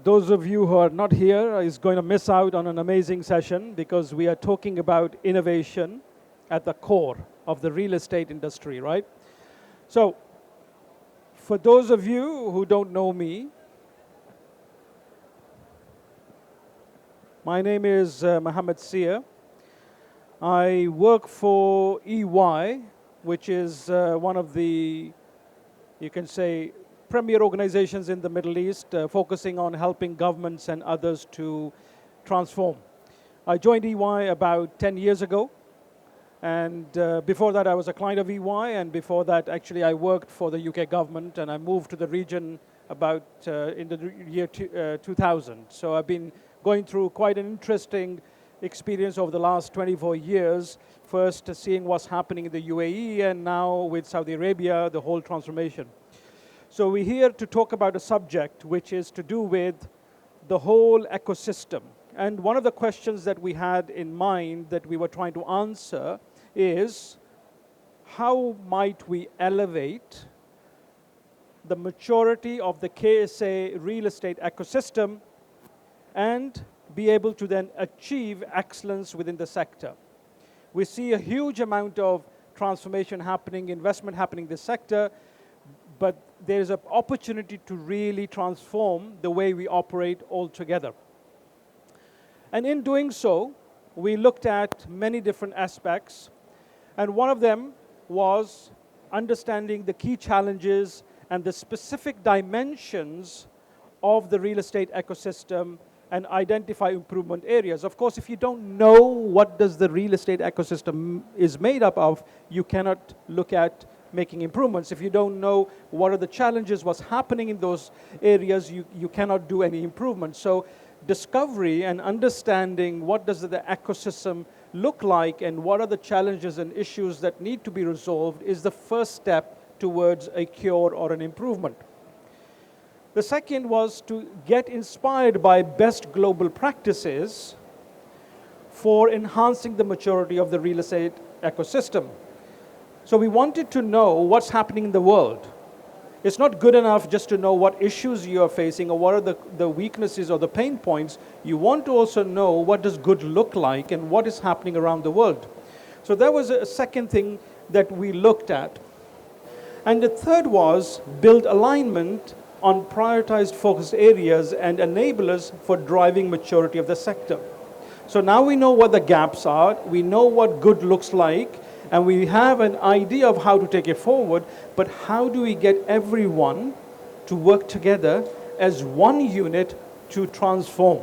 those of you who are not here is going to miss out on an amazing session because we are talking about innovation at the core of the real estate industry, right? So, for those of you who don't know me, my name is Mohammed Sia. I work for EY, which is one of the, you can say, premier organizations in the Middle East, focusing on helping governments and others to transform. I joined EY about 10 years ago, and before that I was a client of EY, and before that actually I worked for the UK government, and I moved to the region about in the year 2000. So I've been going through quite an interesting experience over the last 24 years, first seeing what's happening in the UAE, and now with Saudi Arabia, the whole transformation. So we're here to talk about a subject which is to do with the whole ecosystem. And one of the questions that we had in mind that we were trying to answer is, how might we elevate the maturity of the KSA real estate ecosystem and be able to then achieve excellence within the sector? We see a huge amount of transformation happening, investment happening in this sector, but there's an opportunity to really transform the way we operate altogether. And in doing so, we looked at many different aspects, and one of them was understanding the key challenges and the specific dimensions of the real estate ecosystem and identify improvement areas. Of course, if you don't know what does the real estate ecosystem is made up of, you cannot look at making improvements. If you don't know what are the challenges, what's happening in those areas, you cannot do any improvement. So discovery and understanding what does the ecosystem look like and what are the challenges and issues that need to be resolved is the first step towards a cure or an improvement. The second was to get inspired by best global practices for enhancing the maturity of the real estate ecosystem. So we wanted to know what's happening in the world. It's not good enough just to know what issues you are facing or what are the weaknesses or the pain points. You want to also know what does good look like and what is happening around the world. So that was a second thing that we looked at. And the third was build alignment on prioritized focus areas and enablers for driving maturity of the sector. So now we know what the gaps are, we know what good looks like, and we have an idea of how to take it forward, but how do we get everyone to work together as one unit to transform?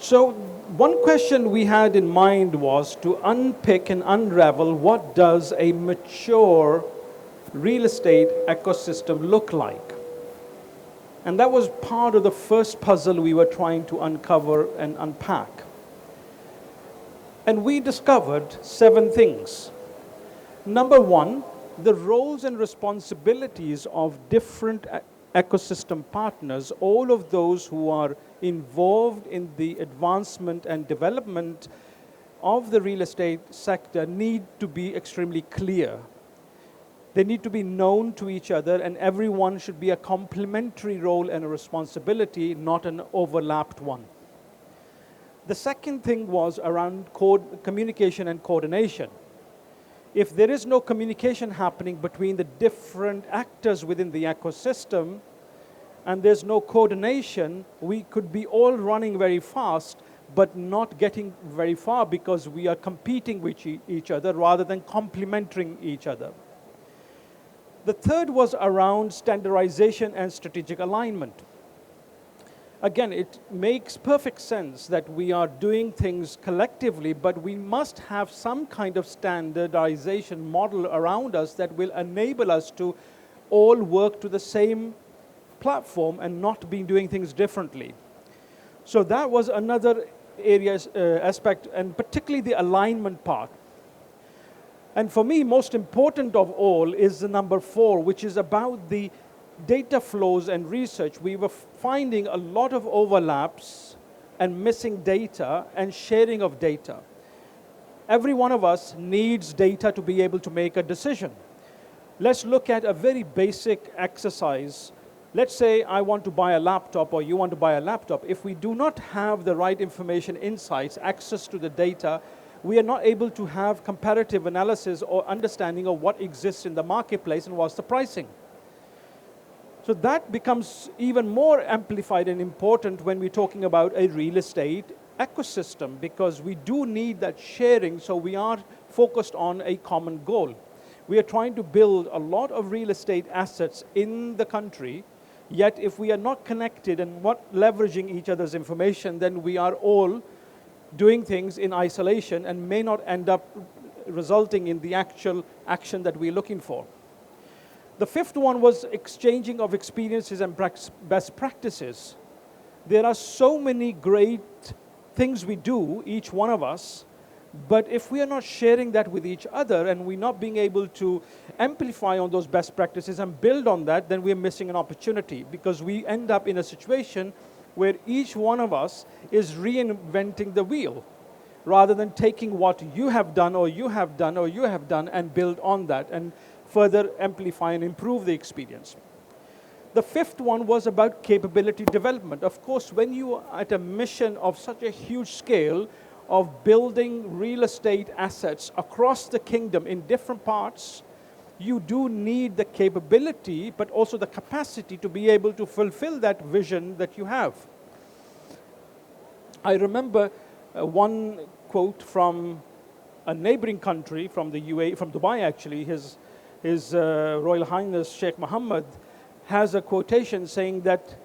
So one question we had in mind was to unpick and unravel what does a mature real estate ecosystem look like. And that was part of the first puzzle we were trying to uncover and unpack. And we discovered 7 things. Number 1, the roles and responsibilities of different ecosystem partners, all of those who are involved in the advancement and development of the real estate sector need to be extremely clear. They need to be known to each other, and everyone should be a complementary role and a responsibility, not an overlapped one. The second thing was around communication and coordination. If there is no communication happening between the different actors within the ecosystem, and there's no coordination, we could be all running very fast, but not getting very far because we are competing with each other rather than complementing each other. The third was around standardization and strategic alignment. Again, it makes perfect sense that we are doing things collectively, but we must have some kind of standardization model around us that will enable us to all work to the same platform and not be doing things differently. So that was another area, aspect, and particularly the alignment part. And for me, most important of all is the number 4, which is about the data flows and research. We were finding a lot of overlaps and missing data and sharing of data. Every one of us needs data to be able to make a decision. Let's look at a very basic exercise. Let's say I want to buy a laptop or you want to buy a laptop. If we do not have the right information, insights, access to the data, we are not able to have comparative analysis or understanding of what exists in the marketplace and what's the pricing. So that becomes even more amplified and important when we're talking about a real estate ecosystem, because we do need that sharing, so we are focused on a common goal. We are trying to build a lot of real estate assets in the country, yet if we are not connected and not leveraging each other's information, then we are all doing things in isolation and may not end up resulting in the actual action that we're looking for. The fifth one was exchanging of experiences and best practices. There are so many great things we do, each one of us, but if we are not sharing that with each other and we're not being able to amplify on those best practices and build on that, then we're missing an opportunity, because we end up in a situation where each one of us is reinventing the wheel, rather than taking what you have done or you have done or you have done and build on that and further amplify and improve the experience. The fifth one was about capability development. Of course, when you are at a mission of such a huge scale of building real estate assets across the kingdom in different parts, you do need the capability, but also the capacity to be able to fulfill that vision that you have. I remember one quote from a neighboring country, from the UAE, from Dubai actually. His Royal Highness Sheikh Mohammed has a quotation saying that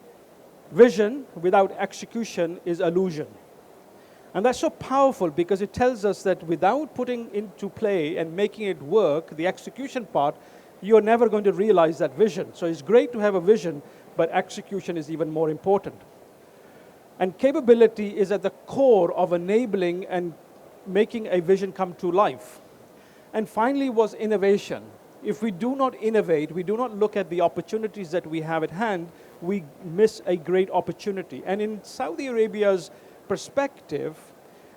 vision without execution is illusion. And that's so powerful, because it tells us that without putting into play and making it work, the execution part, you're never going to realize that vision. So it's great to have a vision, but execution is even more important. And capability is at the core of enabling and making a vision come to life. And finally was innovation. If we do not innovate, we do not look at the opportunities that we have at hand, we miss a great opportunity. And in Saudi Arabia's perspective,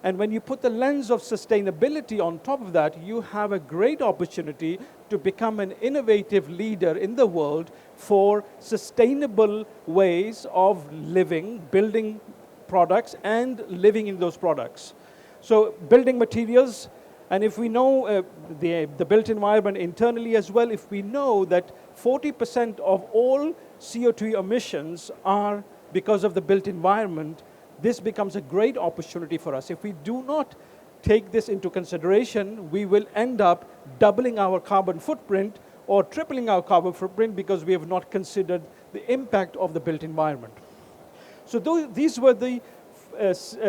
and when you put the lens of sustainability on top of that, you have a great opportunity to become an innovative leader in the world for sustainable ways of living, building products and living in those products. So building materials, and if we know the built environment internally as well, if we know that 40% of all CO2 emissions are because of the built environment, this becomes a great opportunity for us. If we do not take this into consideration, we will end up doubling our carbon footprint or tripling our carbon footprint, because we have not considered the impact of the built environment. So these were the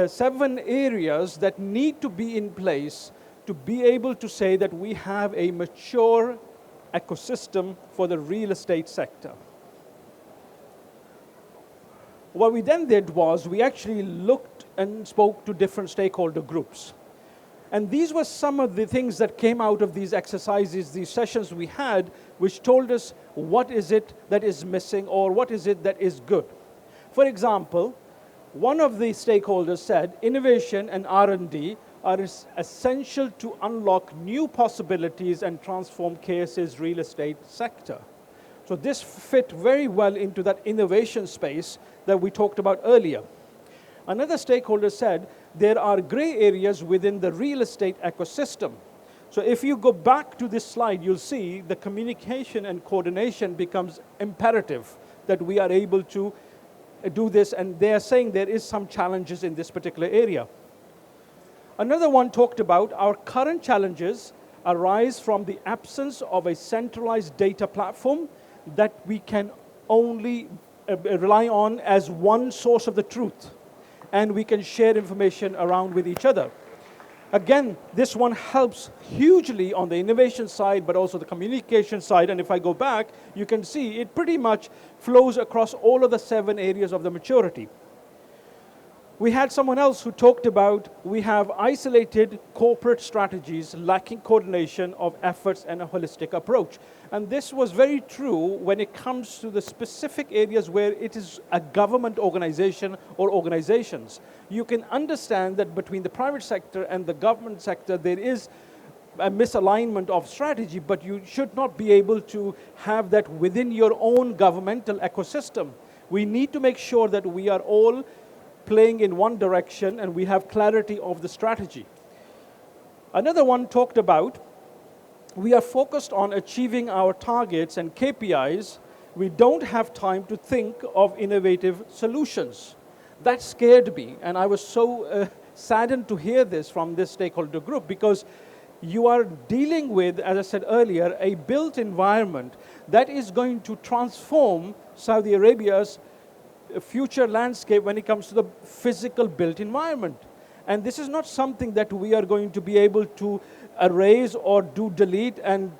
7 areas that need to be in place to be able to say that we have a mature ecosystem for the real estate sector. What we then did was we actually looked and spoke to different stakeholder groups. And these were some of the things that came out of these exercises, these sessions we had, which told us what is it that is missing or what is it that is good. For example, one of the stakeholders said innovation and R&D are essential to unlock new possibilities and transform KSA's real estate sector. So this fit very well into that innovation space that we talked about earlier. Another stakeholder said there are gray areas within the real estate ecosystem. So if you go back to this slide, you'll see the communication and coordination becomes imperative, that we are able to do this, and they are saying there is some challenges in this particular area. Another one talked about our current challenges arise from the absence of a centralized data platform that we can only rely on as one source of the truth, and we can share information around with each other. Again, this one helps hugely on the innovation side, but also the communication side. And if I go back, you can see it pretty much flows across all of the 7 areas of the maturity. We had someone else who talked about we have isolated corporate strategies lacking coordination of efforts and a holistic approach. And this was very true when it comes to the specific areas where it is a government organization or organizations. You can understand that between the private sector and the government sector, there is a misalignment of strategy, but you should not be able to have that within your own governmental ecosystem. We need to make sure that we are all playing in one direction and we have clarity of the strategy. Another one talked about, we are focused on achieving our targets and KPIs. We don't have time to think of innovative solutions. That scared me, and I was so saddened to hear this from this stakeholder group, because you are dealing with, as I said earlier, a built environment that is going to transform Saudi Arabia's future landscape when it comes to the physical built environment. And this is not something that we are going to be able to erase or do delete and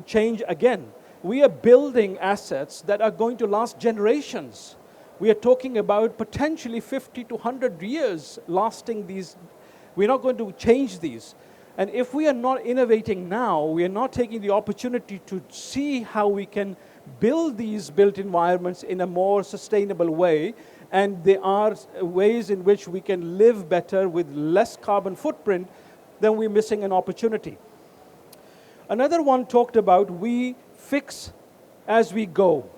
change again. We are building assets that are going to last generations. We are talking about potentially 50 to 100 years lasting these. We're not going to change these. And if we are not innovating now, we are not taking the opportunity to see how we can build these built environments in a more sustainable way, and there are ways in which we can live better with less carbon footprint, then we're missing an opportunity. Another one talked about we fix as we go,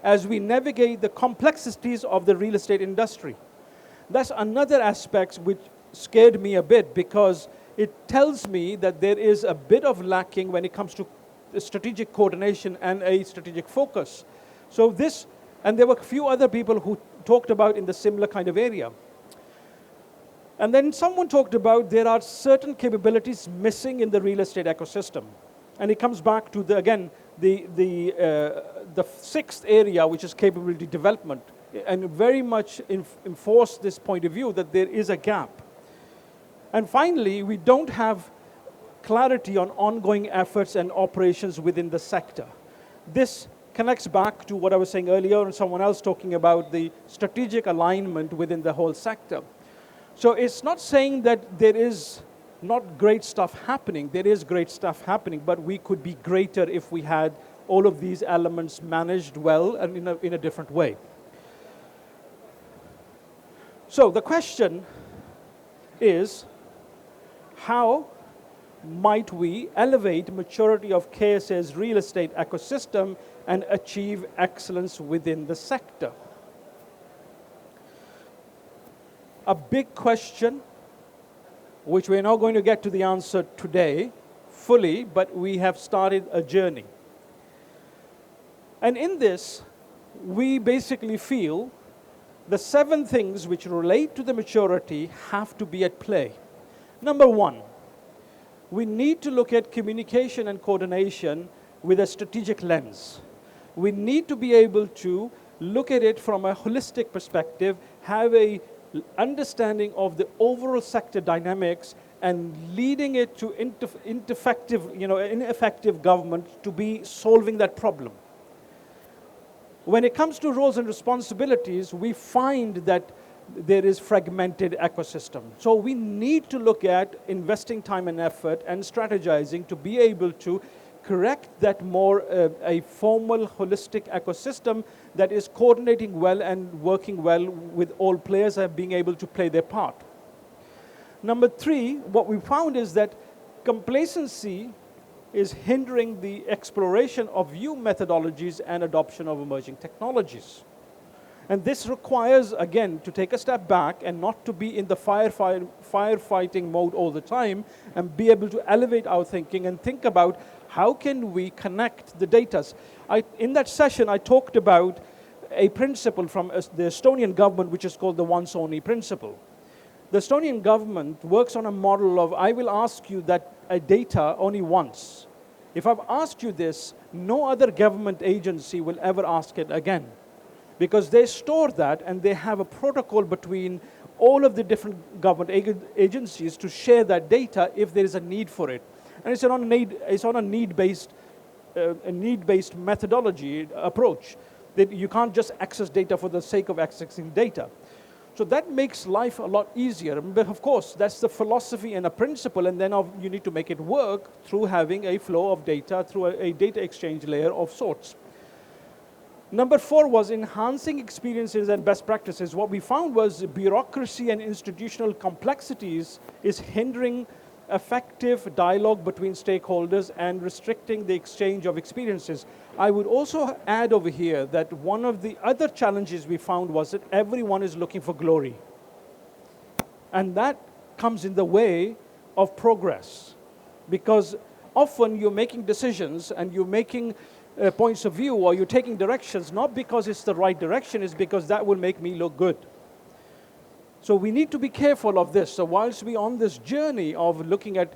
as we navigate the complexities of the real estate industry. That's another aspect which scared me a bit, because it tells me that there is a bit of lacking when it comes to strategic coordination and a strategic focus. So this, and there were a few other people who talked about in the similar kind of area. And then someone talked about there are certain capabilities missing in the real estate ecosystem. And it comes back to, the sixth area, which is capability development, and very much enforce this point of view that there is a gap. And finally, we don't have clarity on ongoing efforts and operations within the sector. This connects back to what I was saying earlier, and someone else talking about the strategic alignment within the whole sector. So it's not saying that there is not great stuff happening. There is great stuff happening, but we could be greater if we had all of these elements managed well and in a different way. So the question is, how might we elevate maturity of KSA's real estate ecosystem and achieve excellence within the sector? A big question, which we're not going to get to the answer today fully, but we have started a journey. And in this, we basically feel the 7 things which relate to the maturity have to be at play. Number 1, we need to look at communication and coordination with a strategic lens. We need to be able to look at it from a holistic perspective, have a understanding of the overall sector dynamics, and leading it to ineffective government to be solving that problem. When it comes to roles and responsibilities, we find that there is fragmented ecosystem. So we need to look at investing time and effort and strategizing to be able to correct that more a formal, holistic ecosystem that is coordinating well and working well with all players and being able to play their part. Number 3, what we found is that complacency is hindering the exploration of new methodologies and adoption of emerging technologies. And this requires, again, to take a step back and not to be in the firefighting mode all the time, and be able to elevate our thinking and think about how can we connect the data. In that session, I talked about a principle from the Estonian government, which is called the once only principle. The Estonian government works on a model of, I will ask you that data only once. If I've asked you this, no other government agency will ever ask it again, because they store that and they have a protocol between all of the different government agencies to share that data if there is a need for it. And it's on a need-based methodology approach, that you can't just access data for the sake of accessing data. So that makes life a lot easier. But of course, that's the philosophy and a principle, and then you need to make it work through having a flow of data through a data exchange layer of sorts. Number 4 was enhancing experiences and best practices. What we found was bureaucracy and institutional complexities is hindering effective dialogue between stakeholders and restricting the exchange of experiences. I would also add over here that one of the other challenges we found was that everyone is looking for glory. And that comes in the way of progress, because often you're making decisions and you're making points of view, or you're taking directions, not because it's the right direction, it's because that will make me look good. So we need to be careful of this. So whilst we're on this journey of looking at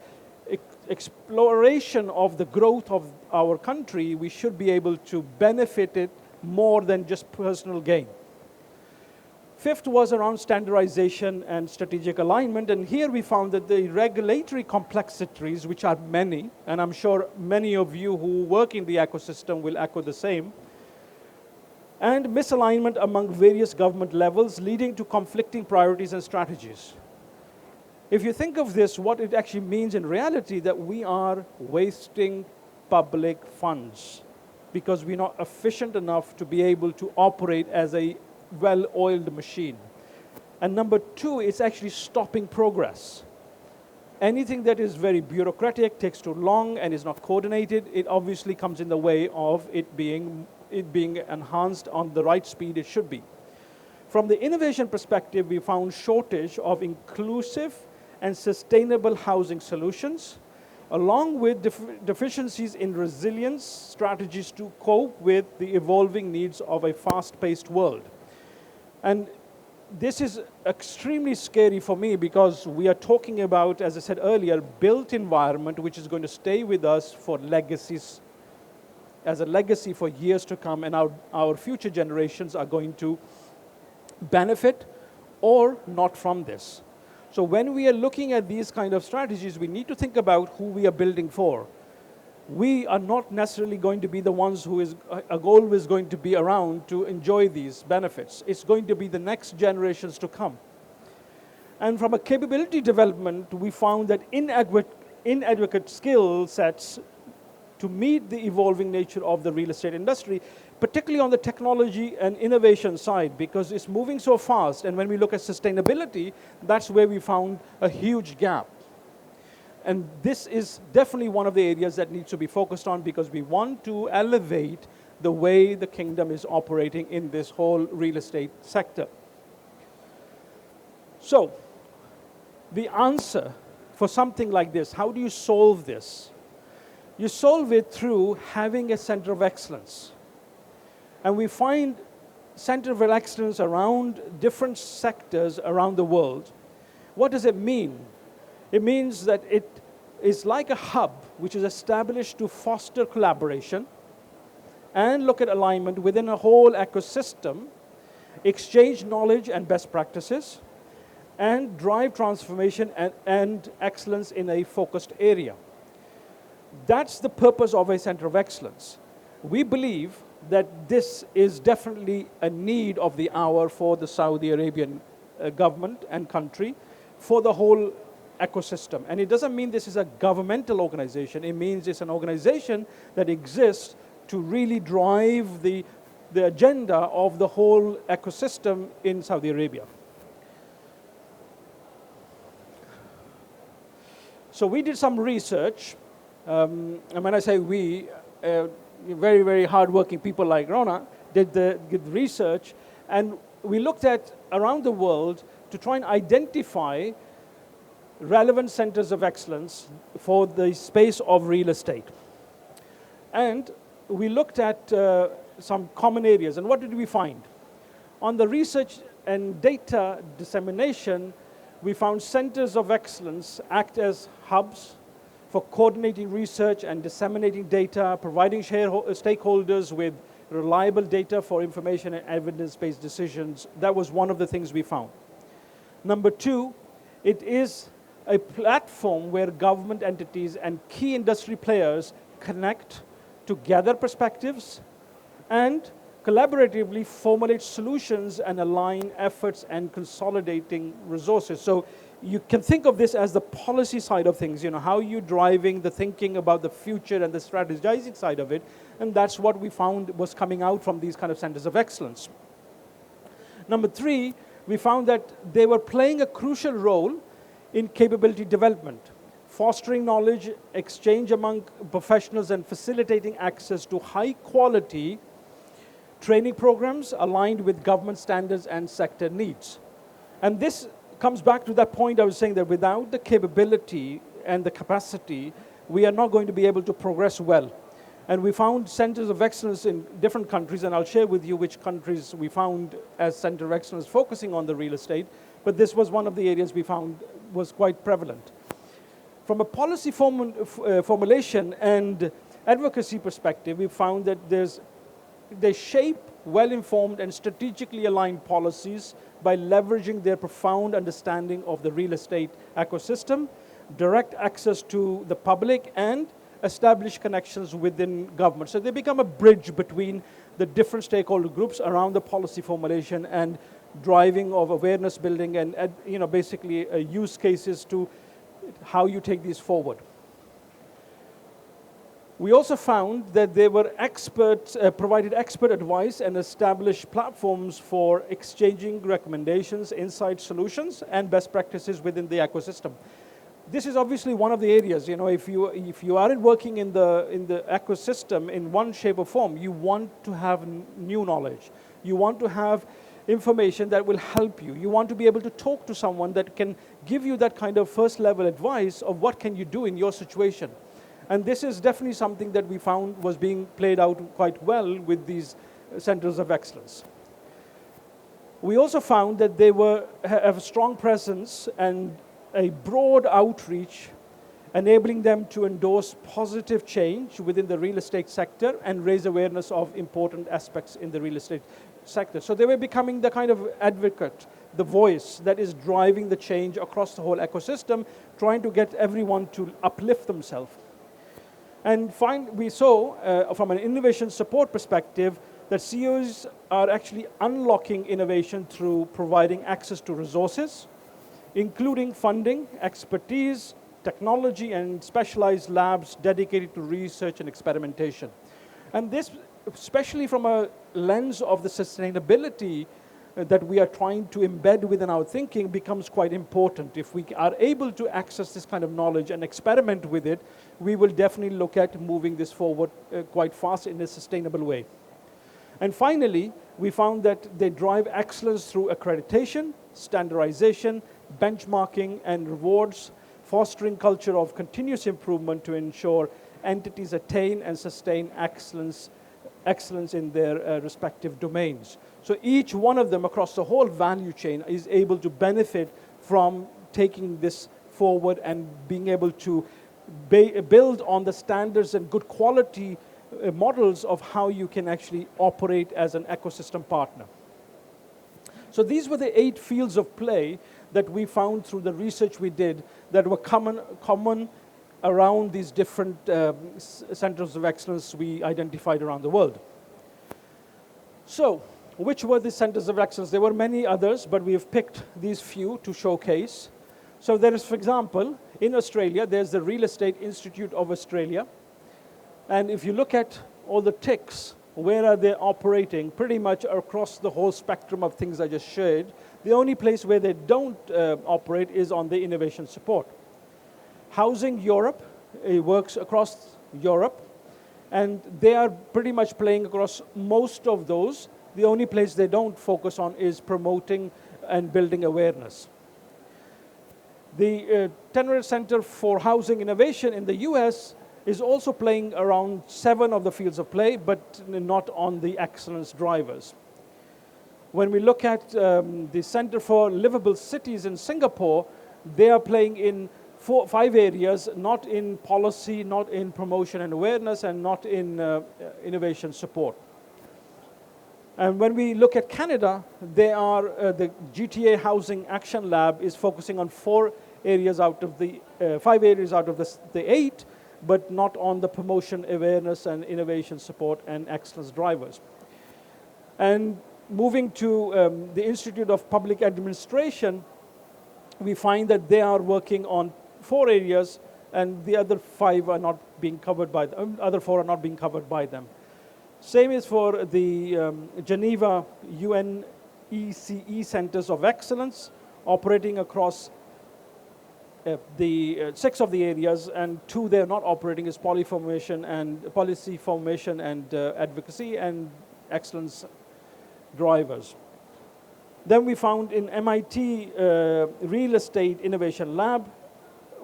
exploration of the growth of our country, we should be able to benefit it more than just personal gain. Fifth was around standardization and strategic alignment, and here we found that the regulatory complexities, which are many, and I'm sure many of you who work in the ecosystem will echo the same, and misalignment among various government levels, leading to conflicting priorities and strategies. If you think of this, what it actually means in reality, that we are wasting public funds because we're not efficient enough to be able to operate as a well-oiled machine. And number two, it's actually stopping progress. Anything that is very bureaucratic, takes too long, and is not coordinated, it obviously comes in the way of it being enhanced on the right speed it should be. From the innovation perspective, we found shortage of inclusive and sustainable housing solutions, along with deficiencies in resilience strategies to cope with the evolving needs of a fast-paced world. And this is extremely scary for me, because we are talking about, as I said earlier, built environment which is going to stay with us for legacies, as a legacy for years to come, and our future generations are going to benefit or not from this. So when we are looking at these kind of strategies, we need to think about who we are building for. We are not necessarily going to be the ones who are always going to be around to enjoy these benefits. It's going to be the next generations to come. And from a capability development, we found that inadequate skill sets to meet the evolving nature of the real estate industry, particularly on the technology and innovation side, because it's moving so fast. And when we look at sustainability, that's where we found a huge gap. And this is definitely one of the areas that needs to be focused on, because we want to elevate the way the kingdom is operating in this whole real estate sector. So, the answer for something like this, how do you solve this? You solve it through having a center of excellence. And we find center of excellence around different sectors around the world. What does it mean? It means that it is like a hub which is established to foster collaboration and look at alignment within a whole ecosystem, exchange knowledge and best practices, and drive transformation and excellence in a focused area. That's the purpose of a center of excellence. We believe that this is definitely a need of the hour for the Saudi Arabian government and country, for the whole ecosystem. And it doesn't mean this is a governmental organization. It means it's an organization that exists to really drive the agenda of the whole ecosystem in Saudi Arabia. So we did some research, and when I say we, very, very hardworking people like Rona did the research, and we looked at around the world to try and identify relevant centers of excellence for the space of real estate. And we looked at some common areas, and what did we find? On the research and data dissemination, we found centers of excellence act as hubs for coordinating research and disseminating data, providing stakeholders with reliable data for information and evidence-based decisions. That was one of the things we found. Number two, it is a platform where government entities and key industry players connect to gather perspectives and collaboratively formulate solutions and align efforts and consolidating resources. So you can think of this as the policy side of things, how you're driving the thinking about the future and the strategizing side of it. And that's what we found was coming out from these kind of centers of excellence. Number three, we found that they were playing a crucial role in capability development. fostering knowledge exchange among professionals and facilitating access to high quality training programs aligned with government standards and sector needs. And this comes back to that point I was saying, that without the capability and the capacity, we are not going to be able to progress well. And we found centers of excellence in different countries, and I'll share with you which countries we found as center of excellence focusing on the real estate, but this was one of the areas we found was quite prevalent. From a policy formulation and advocacy perspective, we found that they shape well-informed and strategically aligned policies by leveraging their profound understanding of the real estate ecosystem, direct access to the public, and establish connections within government. So they become a bridge between the different stakeholder groups around the policy formulation and driving of awareness building and basically use cases to how you take these forward. We also found that they were provided expert advice and established platforms for exchanging recommendations, insight solutions, and best practices within the ecosystem. This is obviously one of the areas, if you aren't working in the ecosystem in one shape or form, you want to have new knowledge. You want to have information that will help you. You want to be able to talk to someone that can give you that kind of first level advice of what can you do in your situation. And this is definitely something that we found was being played out quite well with these centers of excellence. We also found that they have a strong presence and a broad outreach, enabling them to endorse positive change within the real estate sector and raise awareness of important aspects in the real estate sector. So they were becoming the kind of advocate, the voice that is driving the change across the whole ecosystem, trying to get everyone to uplift themselves. And we saw, from an innovation support perspective, that CEOs are actually unlocking innovation through providing access to resources, including funding, expertise, technology, and specialized labs dedicated to research and experimentation. And this, especially from a lens of the sustainability that we are trying to embed within our thinking, becomes quite important. If we are able to access this kind of knowledge and experiment with it, we will definitely look at moving this forward quite fast in a sustainable way. And finally, we found that they drive excellence through accreditation, standardization, benchmarking, and rewards, fostering culture of continuous improvement to ensure entities attain and sustain excellence in their respective domains. So each one of them across the whole value chain is able to benefit from taking this forward and being able to build on the standards and good quality models of how you can actually operate as an ecosystem partner. So these were the 8 fields of play that we found through the research we did that were common around these different centers of excellence we identified around the world. So, which were the centers of excellence? There were many others, but we have picked these few to showcase. So there is, for example, in Australia, there's the Real Estate Institute of Australia. And if you look at all the ticks, where are they operating? Pretty much across the whole spectrum of things I just shared. The only place where they don't operate is on the innovation support. Housing Europe, it works across Europe, and they are pretty much playing across most of those. The only place they don't focus on is promoting and building awareness. The Tenere Center for Housing Innovation in the US is also playing around 7 of the fields of play, but not on the excellence drivers. When we look at the Center for Livable Cities in Singapore, they are playing in 5 areas, not in policy, not in promotion and awareness, and not in innovation support. And when we look at Canada, they are the GTA Housing Action Lab is focusing on 4 areas out of the 5 areas out of the 8, but not on the promotion, awareness, and innovation support and excellence drivers. And moving to the Institute of Public Administration, we find that they are working on 4 areas, and the other 5 are not being covered by them. Other 4 are not being covered by them. Same is for the Geneva UNECE Centers of Excellence, operating across six of the areas, and two they're not operating is policy formation and advocacy and excellence drivers. Then we found in MIT Real Estate Innovation Lab,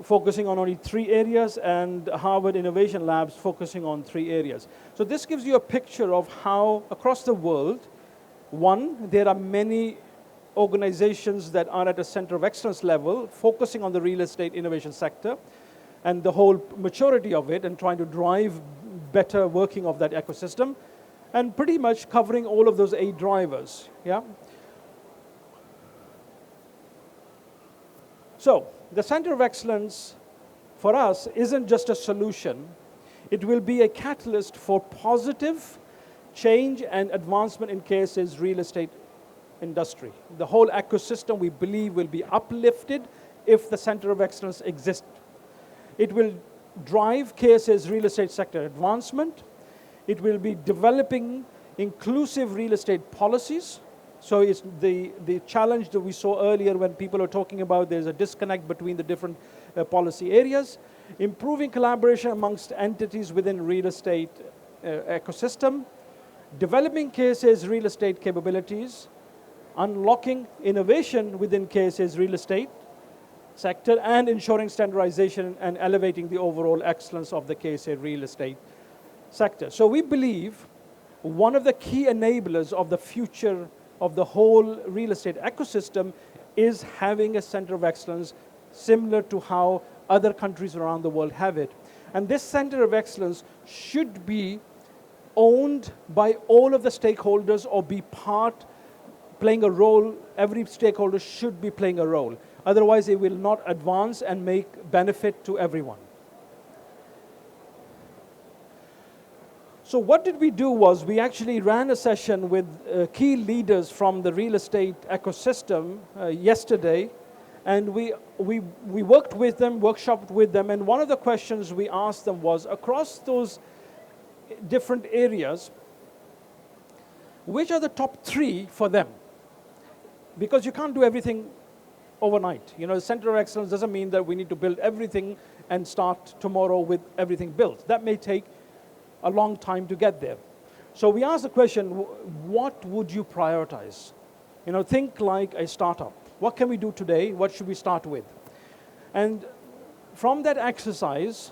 focusing on only 3 areas, and Harvard Innovation Labs focusing on 3 areas. So this gives you a picture of how across the world, one, there are many organizations that are at a center of excellence level, focusing on the real estate innovation sector and the whole maturity of it and trying to drive better working of that ecosystem, and pretty much covering all of those 8 drivers. Yeah. So the center of excellence for us isn't just a solution, it will be a catalyst for positive change and advancement in KSA's real estate industry. The whole ecosystem, we believe, will be uplifted if the center of excellence exists. It will drive KSA's real estate sector advancement. It will be developing inclusive real estate policies. So it's the challenge that we saw earlier when people are talking about there's a disconnect between the different policy areas. Improving collaboration amongst entities within real estate ecosystem. Developing KSA's real estate capabilities. Unlocking innovation within KSA's real estate sector, and ensuring standardization and elevating the overall excellence of the KSA real estate sector. So we believe one of the key enablers of the future of the whole real estate ecosystem is having a center of excellence similar to how other countries around the world have it. And this center of excellence should be owned by all of the stakeholders or be playing a role. Every stakeholder should be playing a role. Otherwise, it will not advance and make benefit to everyone. So what did we do was we actually ran a session with key leaders from the real estate ecosystem yesterday, and we worked with them, workshopped with them, and one of the questions we asked them was, across those different areas, which are the top 3 for them? Because you can't do everything overnight. You know, the center of excellence doesn't mean that we need to build everything and start tomorrow with everything built. That may take a long time to get there. So we asked the question, what would you prioritize? You know, think like a startup. What can we do today? What should we start with? And from that exercise,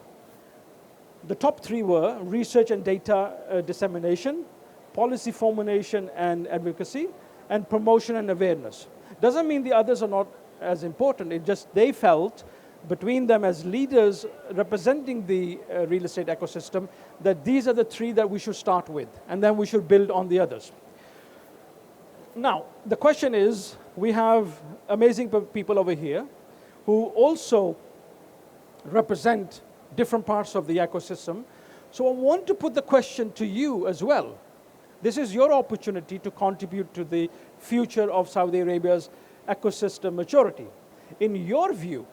the top 3 were research and data dissemination, policy formulation and advocacy, and promotion and awareness. Doesn't mean the others are not as important. It just they felt between them as leaders representing the real estate ecosystem that these are the 3 that we should start with, and then we should build on the others. Now, the question is, we have amazing people over here who also represent different parts of the ecosystem. So I want to put the question to you as well. This is your opportunity to contribute to the future of Saudi Arabia's ecosystem maturity. In your view,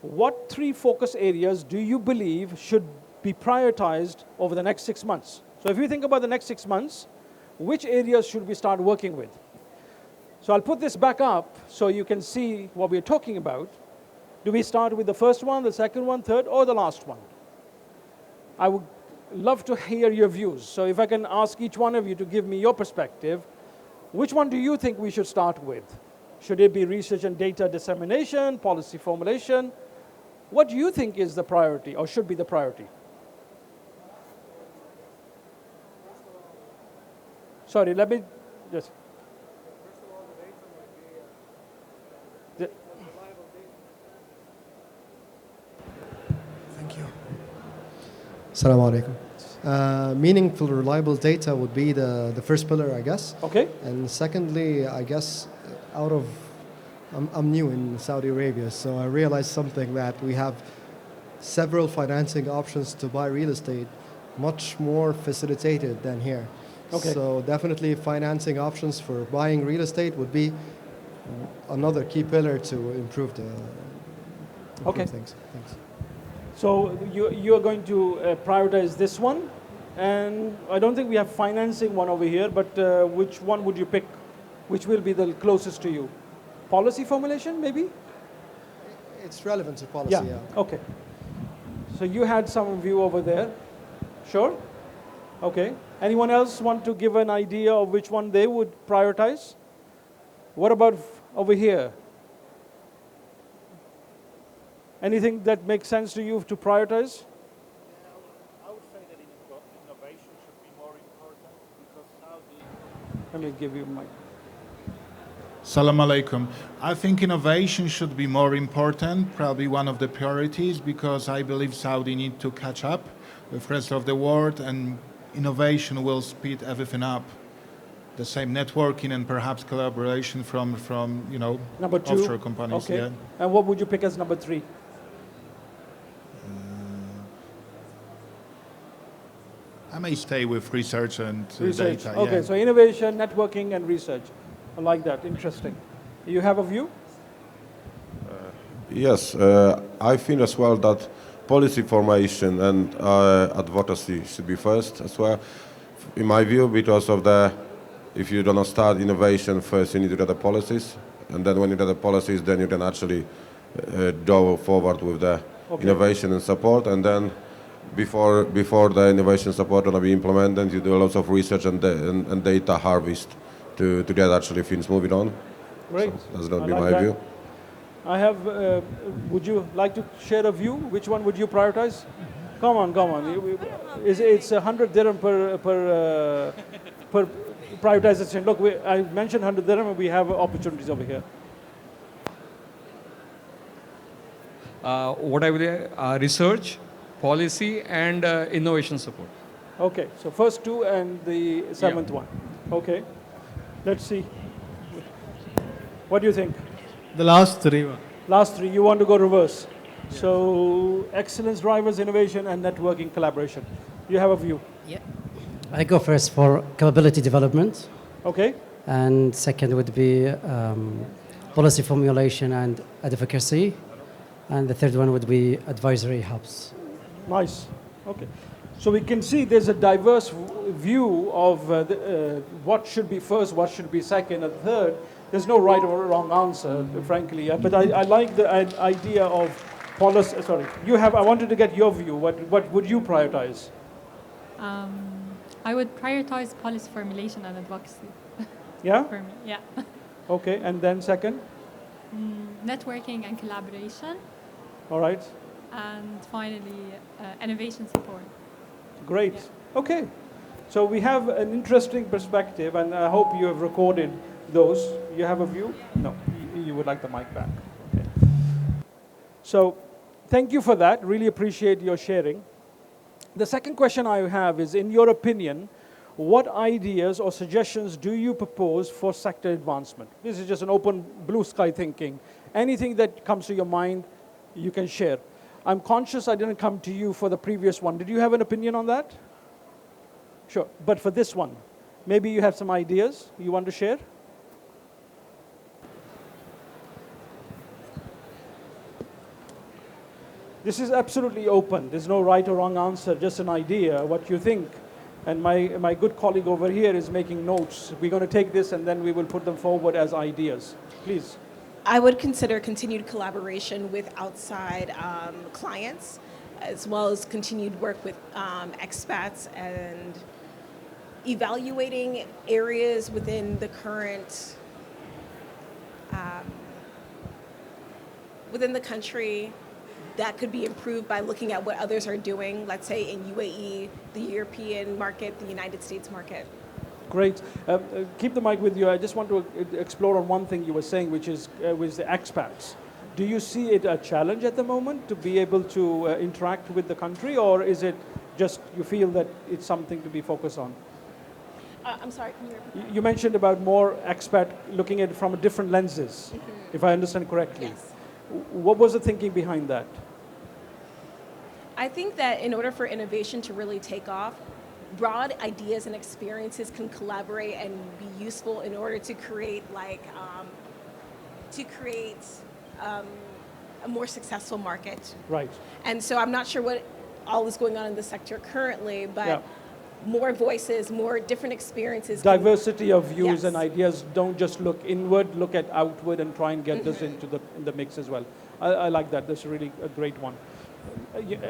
what 3 focus areas do you believe should be prioritized over the next 6 months? So if you think about the next 6 months, which areas should we start working with? So I'll put this back up so you can see what we're talking about. Do we start with the first one, the second one, third, or the last one? I would love to hear your views. So if I can ask each one of you to give me your perspective, which one do you think we should start with? Should it be research and data dissemination, policy formulation? What do you think is the priority or should be the priority? Sorry, let me just... Thank you. Assalamu alaikum. Meaningful, reliable data would be the first pillar, I guess. Okay. And secondly, I guess, I'm new in Saudi Arabia, so I realized something that we have several financing options to buy real estate, much more facilitated than here. Okay. So definitely financing options for buying real estate would be another key pillar to improve Okay. things. Thanks. So you are going to prioritize this one, and I don't think we have financing one over here, but which one would you pick? Which will be the closest to you? Policy formulation, maybe? It's relevant to policy, Yeah. yeah. Okay. So you had some view over there. Sure. Okay. Anyone else want to give an idea of which one they would prioritize? What about over here? Anything that makes sense to you to prioritize? I would say that innovation should be more important because Saudi. Let me give you my. Salam alaikum. I think innovation should be more important, probably one of the priorities, because I believe Saudi need to catch up with the rest of the world, and innovation will speed everything up. The same networking and perhaps collaboration from Number two. offshore companies. Okay. Yeah. And what would you pick as number 3? I may stay with research and Research. data. Okay. Yeah. So innovation, networking, and research. I like that. Interesting. You have a view? Yes, I think as well that policy formation and advocacy should be first as well, in my view, because of if you don't start innovation first, you need to get the policies, and then when you get the policies, then you can actually go forward with the innovation and support, and then before the innovation support going to be implemented, you do lots of research and data harvest to get actually things moving on. Great. So that's going I to be like my that. view. I have. Would you like to share a view? Which one would you prioritize? Come on, come on. It's 100 dirham per prioritization. Look, I mentioned 100 dirham, and we have opportunities over here. What I would research, policy, and innovation support. Okay, so first 2 and the 7th one. Okay, let's see. What do you think? The last 3 one. Last 3, you want to go reverse. So excellence drivers, innovation, and networking collaboration. You have a view. Yeah. I go first for capability development, Okay, and second would be policy formulation and advocacy, and the third one would be advisory hubs. nice. Okay, so we can see there's a diverse view of what should be first, what should be second, and third. There's no right or wrong answer, frankly. But I like the idea of policy. Sorry, you have. I wanted to get your view. What would you prioritize? I would prioritize policy formulation and advocacy Yeah. for me. Yeah. Okay, and then second. Networking and collaboration, All right. and finally innovation support. Great. Okay. So we have an interesting perspective, and I hope you have recorded those. You have a view? No. You would like the mic back. Okay. So thank you for that. Really appreciate your sharing. The second question I have is, in your opinion, what ideas or suggestions do you propose for sector advancement? This is just an open blue sky thinking. Anything that comes to your mind, you can share. I'm conscious I didn't come to you for the previous one. Did you have an opinion on that? Sure. But for this one, maybe you have some ideas you want to share? This is absolutely open. There's no right or wrong answer, just an idea, what you think. And my good colleague over here is making notes. We're going to take this and then we will put them forward as ideas. Please. I would consider continued collaboration with outside clients, as well as continued work with expats and evaluating areas within the current, within the country that could be improved by looking at what others are doing, let's say in UAE, the European market, the United States market. Great. Keep the mic with you. I just want to explore on one thing you were saying, which is with the expats. Do you see it a challenge at the moment to be able to interact with the country, or is it just you feel that it's something to be focused on? I'm sorry, can you repeat? You mentioned about more expat looking at it from different lenses, if I understand correctly. Yes. What was the thinking behind that? I think that in order for innovation to really take off, broad ideas and experiences can collaborate and be useful in order to create a more successful market. Right. And so I'm not sure what all is going on in the sector currently, but Yeah. more voices, more different experiences. Diversity of views Yes. and ideas. Don't just look inward, look at outward and try and get this into the mix as well. I like that. That's really a great one.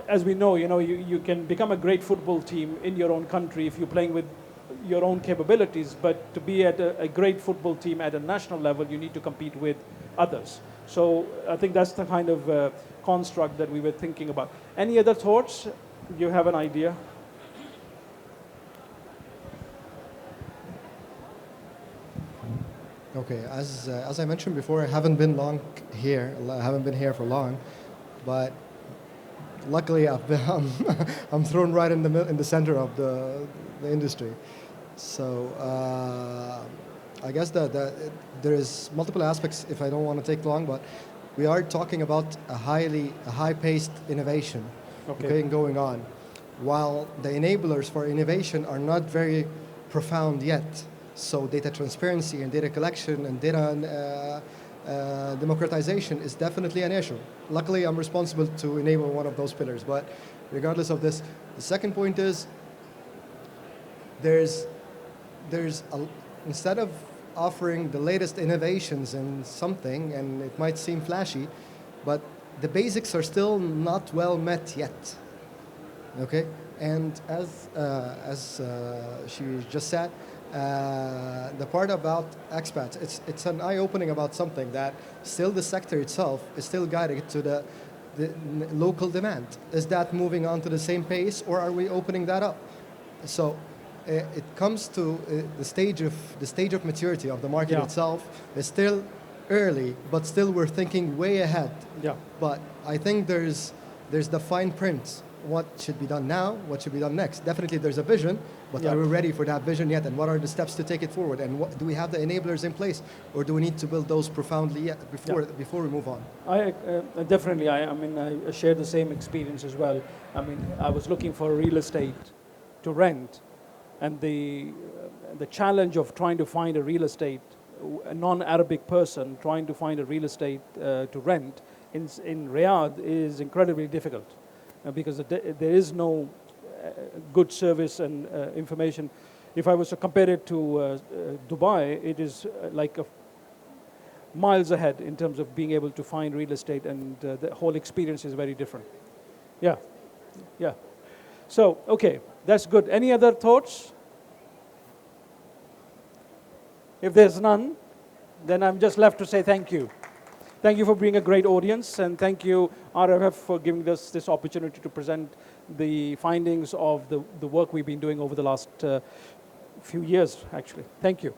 As we know, you can become a great football team in your own country if you're playing with your own capabilities, but to be at a great football team at a national level, you need to compete with others. So I think that's the kind of construct that we were thinking about. Any other thoughts? You have an idea? Okay, as I mentioned before, I haven't been long here. I haven't been here for long, but luckily I'm thrown right in the center of the industry. So I guess that there is multiple aspects. If I don't want to take long, but we are talking about a high-paced innovation, okay, going on, while the enablers for innovation are not very profound yet. So data transparency and data collection and data democratization is definitely an issue. Luckily, I'm responsible to enable one of those pillars. But regardless of this, the second point is instead of offering the latest innovations in something, and it might seem flashy, but the basics are still not well met yet. Okay, and as she just said. The part about expats, it's an eye-opening about something that still the sector itself is still guided to the local demand. Is that moving on to the same pace, or are we opening that up? So it comes to the stage of maturity of the market itself is still early, but still we're thinking way ahead. Yeah. But I think there's the fine print. What should be done now? What should be done next? Definitely, there's a vision, but are we ready for that vision yet? And what are the steps to take it forward? And do we have the enablers in place, or do we need to build those profoundly yet before we move on? Definitely. I mean, I share the same experience as well. I mean, I was looking for real estate to rent, and the challenge of trying to find a real estate, a non-Arabic person trying to find a real estate to rent in Riyadh is incredibly difficult. Because there is no good service and information. If I was to compare it to Dubai, it is like miles ahead in terms of being able to find real estate, and the whole experience is very different. Yeah, yeah. So, okay, that's good. Any other thoughts? If there's none, then I'm just left to say thank you. Thank you for being a great audience, and thank you, RFF, for giving us this opportunity to present the findings of the work we've been doing over the last few years, actually. Thank you.